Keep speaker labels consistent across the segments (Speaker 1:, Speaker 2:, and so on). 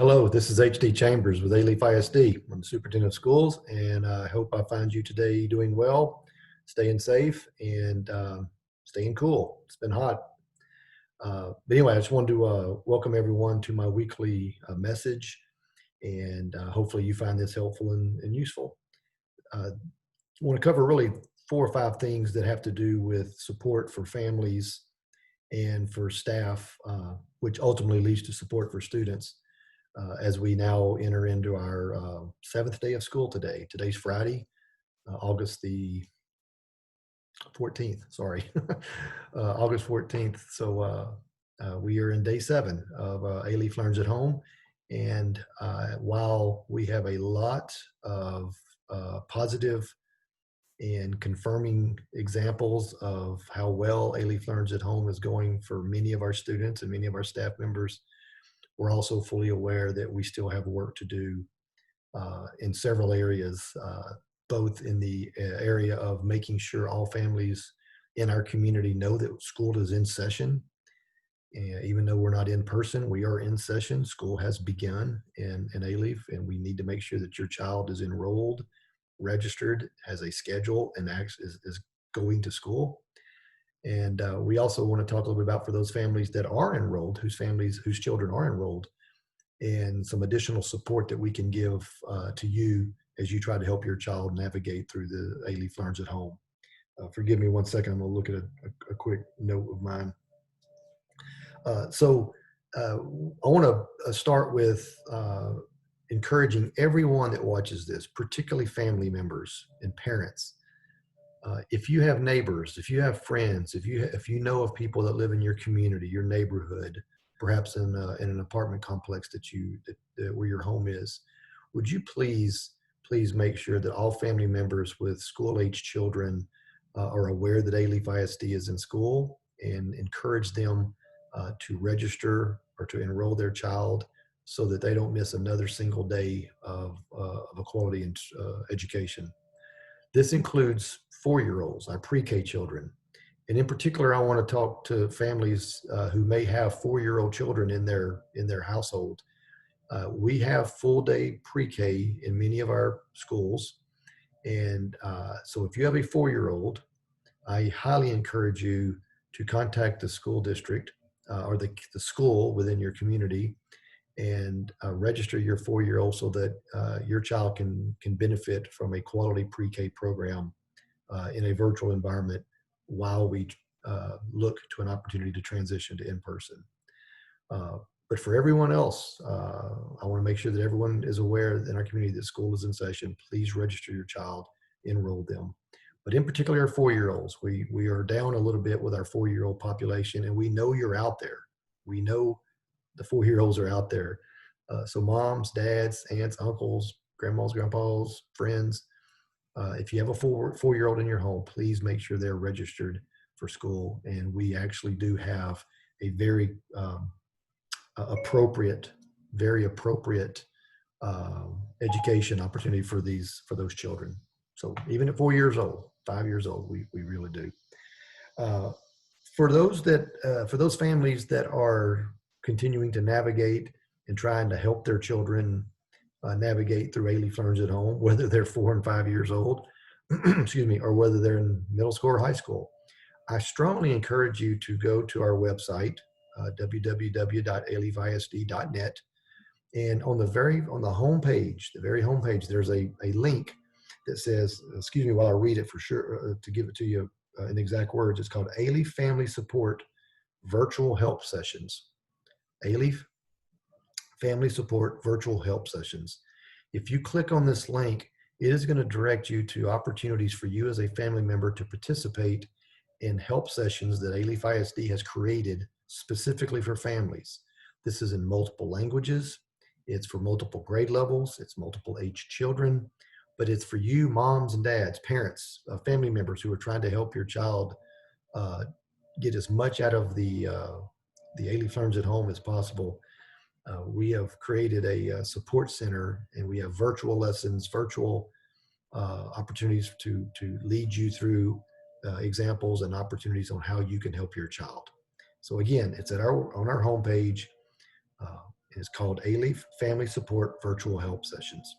Speaker 1: Hello, this is HD Chambers with Alief ISD. I'm the Superintendent of Schools, and I hope I find you today doing well, staying safe, and staying cool. It's been hot. But anyway, I just wanted to welcome everyone to my weekly message, and hopefully you find this helpful and useful. I want to cover really 4 or 5 things that have to do with support for families and for staff, which ultimately leads to support for students. As we now enter into our 7th day of school today. Today's Friday, August the 14th, sorry, August 14th. So we are in day 7 of Alief Learns at Home. And while we have a lot of positive and confirming examples of how well Alief Learns at Home is going for many of our students and many of our staff members, we're also fully aware that we still have work to do in several areas, both in the area of making sure all families in our community know that school is in session. And even though we're not in person, we are in session. School has begun in Alief, and we need to make sure that your child is enrolled, registered, has a schedule, and is going to school. And we also want to talk a little bit about for those families that are enrolled, whose children are enrolled, and some additional support that we can give to you as you try to help your child navigate through the Alief Learns at Home. Forgive me 1 second. I'm going to look at a quick note of mine. So I want to start with encouraging everyone that watches this, particularly family members and parents. If you have neighbors, if you have friends, if you know of people that live in your community, your neighborhood, perhaps in an apartment complex that where your home is, would you please make sure that all family members with school-age children are aware that Alief ISD is in school, and encourage them to register or to enroll their child so that they don't miss another single day of a quality education. This includes 4-year-olds, our pre-K children. And in particular, I want to talk to families who may have 4-year-old children in their household. We have full day pre-K in many of our schools. And so if you have a 4-year-old, I highly encourage you to contact the school district or the school within your community and register your 4-year-old so that your child can benefit from a quality pre-K program in a virtual environment while we look to an opportunity to transition to in-person. But for everyone else, I want to make sure that everyone is aware in our community that school is in session. Please register your child, enroll them. But in particular, our 4-year-olds, we are down a little bit with our 4-year-old population, and we know you're out there. We know the 4-year-olds are out there. So moms, dads, aunts, uncles, grandmas, grandpas, friends, if you have a 4-year-old in your home, please make sure they're registered for school. And we actually do have a very appropriate education opportunity for those children. So even at 4 years old, 5 years old, we really do. For those families that are continuing to navigate and trying to help their children navigate through Alief Learns at Home, whether they're 4 and 5 years old, excuse me, or whether they're in middle school or high school, I strongly encourage you to go to our website, www.aliefisd.net, and on the home page, the very home page, there's a link that says, excuse me while I read it for sure, to give it to you in exact words. It's called Alief Family Support Virtual Help Sessions. Alief Family Support Virtual Help Sessions. If you click on this link, it is going to direct you to opportunities for you as a family member to participate in help sessions that Alief ISD has created specifically for families. This is in multiple languages. It's for multiple grade levels. It's multiple age children, but it's for you, moms and dads, parents, family members who are trying to help your child get as much out of the Alief Learns at Home as possible. We have created a support center, and we have virtual lessons, virtual opportunities to lead you through examples and opportunities on how you can help your child. So again, it's on our homepage. It's called Alief Family Support Virtual Help Sessions.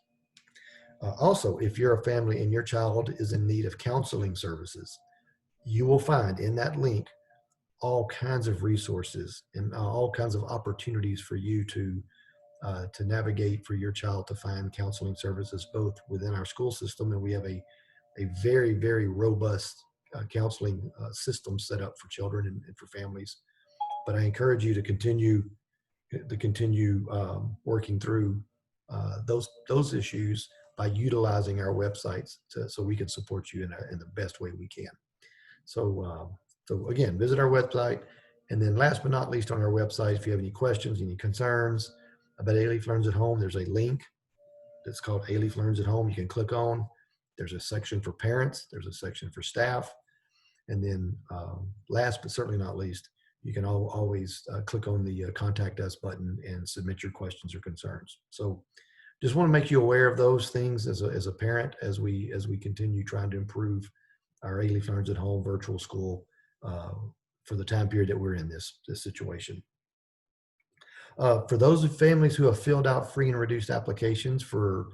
Speaker 1: Also, if you're a family and your child is in need of counseling services, you will find in that link all kinds of resources and all kinds of opportunities for you to navigate for your child to find counseling services, both within our school system, and we have a very, very robust counseling system set up for children and for families. But I encourage you to continue working through those issues by utilizing our websites so we can support you in the best way we can. So again, visit our website. And then last but not least, on our website, if you have any questions, any concerns about Alief Learns at Home, there's a link that's called Alief Learns at Home. You can click on. There's a section for parents. There's a section for staff. And then last but certainly not least, you can always click on the Contact Us button and submit your questions or concerns. So just want to make you aware of those things as a parent as we continue trying to improve our Alief Learns at Home virtual school for the time period that we're in this situation. For those families who have filled out free and reduced applications for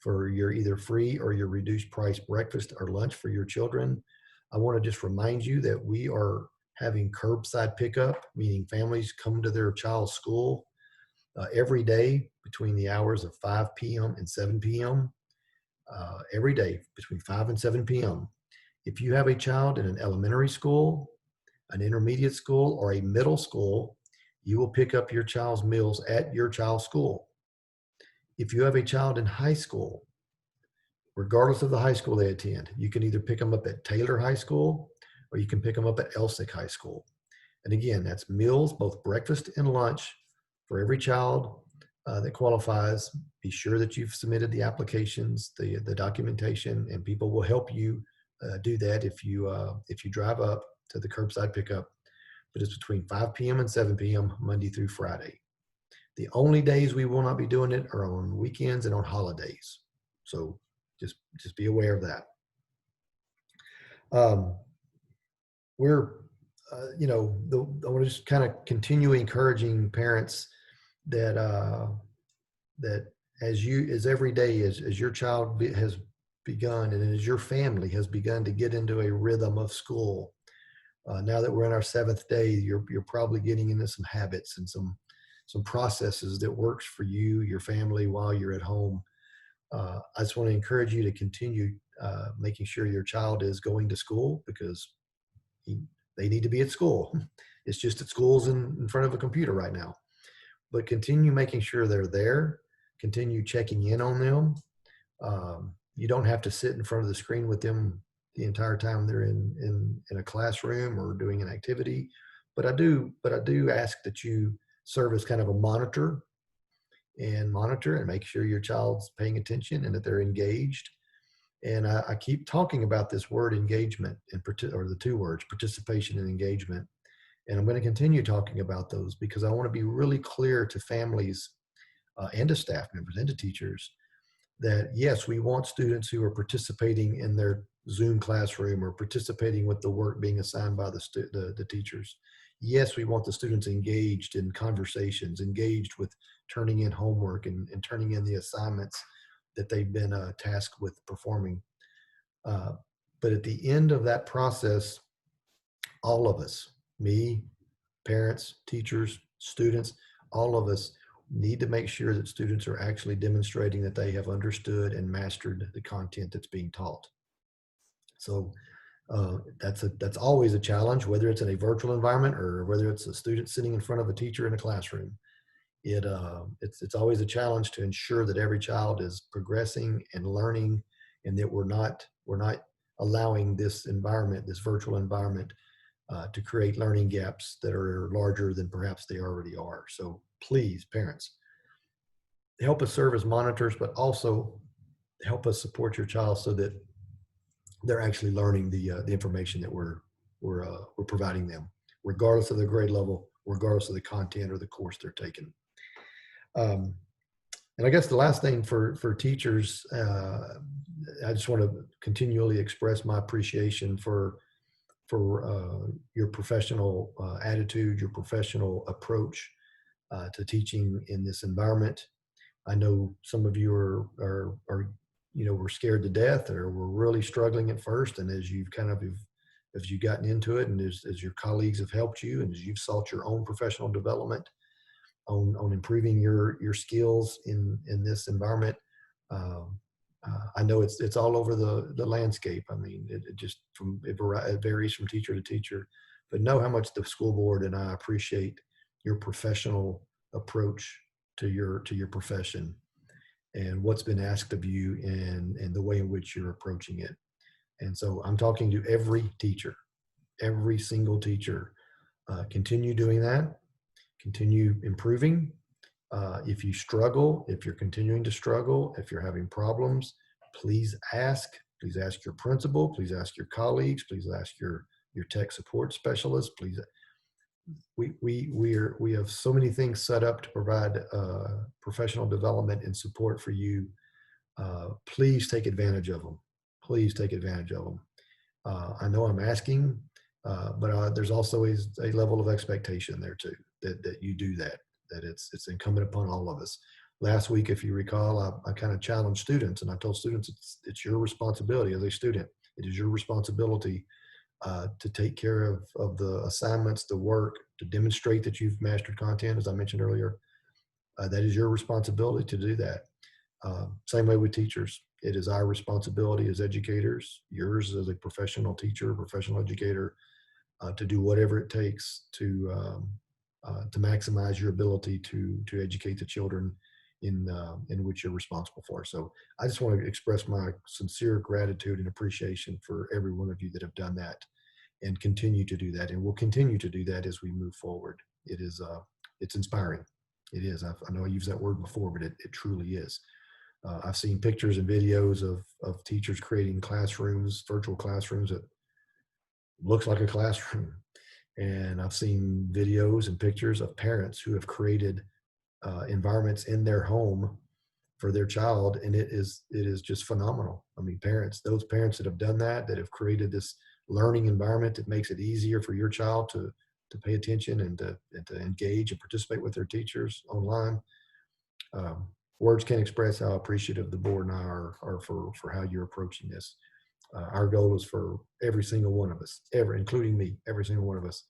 Speaker 1: your either free or your reduced price breakfast or lunch for your children, I want to just remind you that we are having curbside pickup, meaning families come to their child's school every day between the hours of 5 p.m. and 7 p.m. Every day between 5 and 7 p.m. If you have a child in an elementary school, an intermediate school, or a middle school, you will pick up your child's meals at your child's school. If you have a child in high school, regardless of the high school they attend, you can either pick them up at Taylor High School or you can pick them up at Elsick High School. And again, that's meals, both breakfast and lunch for every child that qualifies. Be sure that you've submitted the applications, the documentation, and people will help you do that if you drive up to the curbside pickup. But it's between 5 p.m. and 7 p.m. Monday through Friday. The only days we will not be doing it are on weekends and on holidays. So just be aware of that. We're, I want to just kind of continue encouraging parents that as every day as your child has begun and as your family has begun to get into a rhythm of school. Now that we're in our 7th day, you're probably getting into some habits and some processes that works for you, your family while you're at home. I just want to encourage you to continue making sure your child is going to school because they need to be at school. It's just at schools in front of a computer right now. But continue making sure they're there. Continue checking in on them. You don't have to sit in front of the screen with them the entire time they're in a classroom or doing an activity. But I do ask that you serve as kind of a monitor and make sure your child's paying attention and that they're engaged. And I keep talking about this word engagement or the two words, participation and engagement. And I'm going to continue talking about those because I want to be really clear to families and to staff members and to teachers that yes, we want students who are participating in their Zoom classroom or participating with the work being assigned by the teachers. Yes, we want the students engaged in conversations, engaged with turning in homework and turning in the assignments that they've been tasked with performing. But at the end of that process, all of us, me, parents, teachers, students, all of us need to make sure that students are actually demonstrating that they have understood and mastered the content that's being taught. So that's always a challenge, whether it's in a virtual environment or whether it's a student sitting in front of a teacher in a classroom. It's always a challenge to ensure that every child is progressing and learning, and that we're not allowing this environment, this virtual environment, to create learning gaps that are larger than perhaps they already are. So please, parents, help us serve as monitors, but also help us support your child so that they're actually learning the information that we're providing them, regardless of their grade level, regardless of the content or the course they're taking. And I guess the last thing for teachers, I just want to continually express my appreciation for your professional attitude, your professional approach to teaching in this environment. I know some of you are were scared to death or were really struggling at first. And as you've as you've gotten into it, and as your colleagues have helped you, and as you've sought your own professional development on improving your skills in this environment, um, I know it's all over the landscape. I mean, it varies from teacher to teacher, but know how much the school board and I appreciate your professional approach to your profession and what's been asked of you and the way in which you're approaching it. And so I'm talking to every teacher, every single teacher. Continue doing that. Continue improving. If you struggle, if you're continuing to struggle, if you're having problems, please ask. Please ask your principal. Please ask your colleagues. Please ask your tech support specialist. Please. We have so many things set up to provide professional development and support for you. Please take advantage of them. Please take advantage of them. I know I'm asking, but there's also a level of expectation there too, that you do that it's incumbent upon all of us. Last week, if you recall, I kind of challenged students, and I told students it's your responsibility as a student. It is your responsibility to take care of the assignments, the work, to demonstrate that you've mastered content, as I mentioned earlier. That is your responsibility to do that. Same way with teachers. It is our responsibility as educators, yours as a professional teacher, professional educator, to do whatever it takes to maximize your ability to educate the children in which you're responsible for. So I just want to express my sincere gratitude and appreciation for every one of you that have done that and continue to do that, and will continue to do that as we move forward. It is it's inspiring. It is. I know I used that word before, but it truly is. I've seen pictures and videos of teachers creating classrooms, virtual classrooms that looks like a classroom. And I've seen videos and pictures of parents who have created environments in their home for their child, and it is just phenomenal. I mean, those parents that have done that have created this learning environment that makes it easier for your child to pay attention and to engage and participate with their teachers online. Words can't express how appreciative the board and I are for how you're approaching this. Our goal is for every single one of us, including me, every single one of us,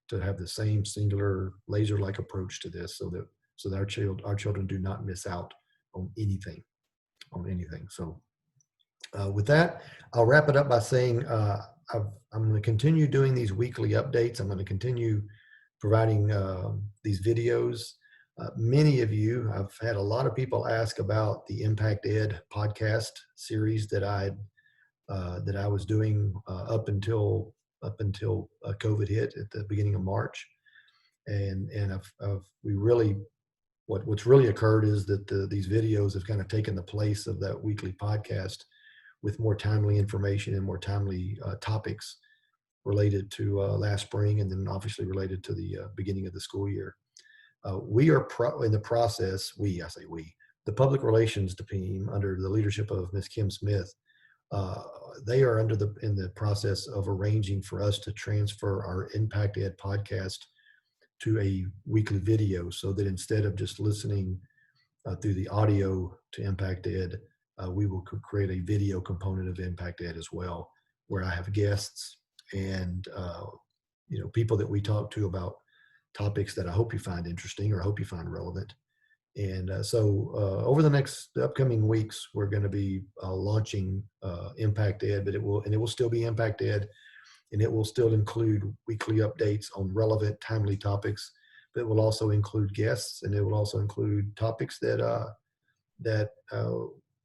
Speaker 1: to have the same singular laser-like approach to this, so that our children do not miss out on anything. So with that, I'll wrap it up by saying I'm going to continue doing these weekly updates. I'm going to continue providing these videos. Many of you, I've had a lot of people ask about the Impact Ed podcast series that I was doing up until COVID hit at the beginning of March, and what's really occurred is that these videos have kind of taken the place of that weekly podcast, with more timely information and more timely topics related to last spring, and then obviously related to the beginning of the school year. We are in the process. The public relations team under the leadership of Ms. Kim Smith. They are in the process of arranging for us to transfer our Impact Ed podcast to a weekly video, so that instead of just listening through the audio to Impact Ed, we will create a video component of Impact Ed as well, where I have guests and people that we talk to about topics that I hope you find interesting or I hope you find relevant. And so over the upcoming weeks, we're going to be launching Impact Ed, but it will still be Impact Ed, and it will still include weekly updates on relevant, timely topics. But it will also include guests, and it will also include topics that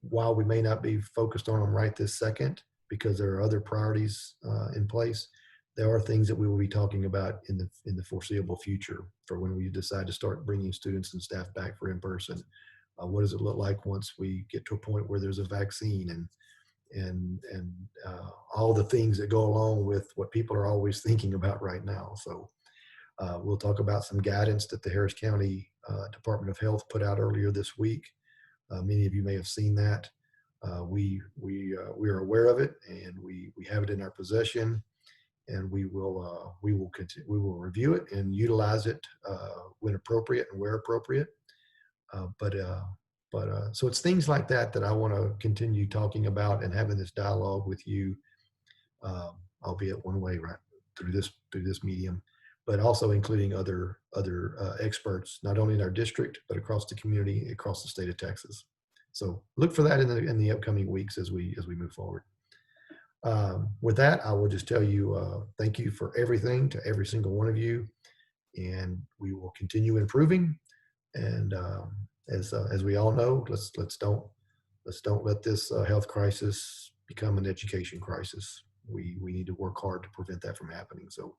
Speaker 1: while we may not be focused on them right this second, because there are other priorities in place, there are things that we will be talking about in the foreseeable future for when we decide to start bringing students and staff back for in-person. What does it look like once we get to a point where there's a vaccine, and all the things that go along with what people are always thinking about right now. So we'll talk about some guidance that the Harris County Department of Health put out earlier this week. Many of you may have seen that. We are aware of it, and we have it in our possession. and we will continue. We will review it and utilize it when appropriate and where appropriate. So it's things like that that I want to continue talking about and having this dialogue with you, albeit one way, right, through this medium, but also including other experts, not only in our district but across the community, across the state of Texas. So look for that in the upcoming weeks as we move forward. With that, I will just tell you thank you for everything to every single one of you, and we will continue improving. And as we all know, let's don't let this health crisis become an education crisis. We need to work hard to prevent that from happening. So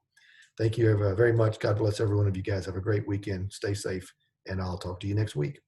Speaker 1: thank you very much. God bless every one of you guys. Have a great weekend. Stay safe, and I'll talk to you next week.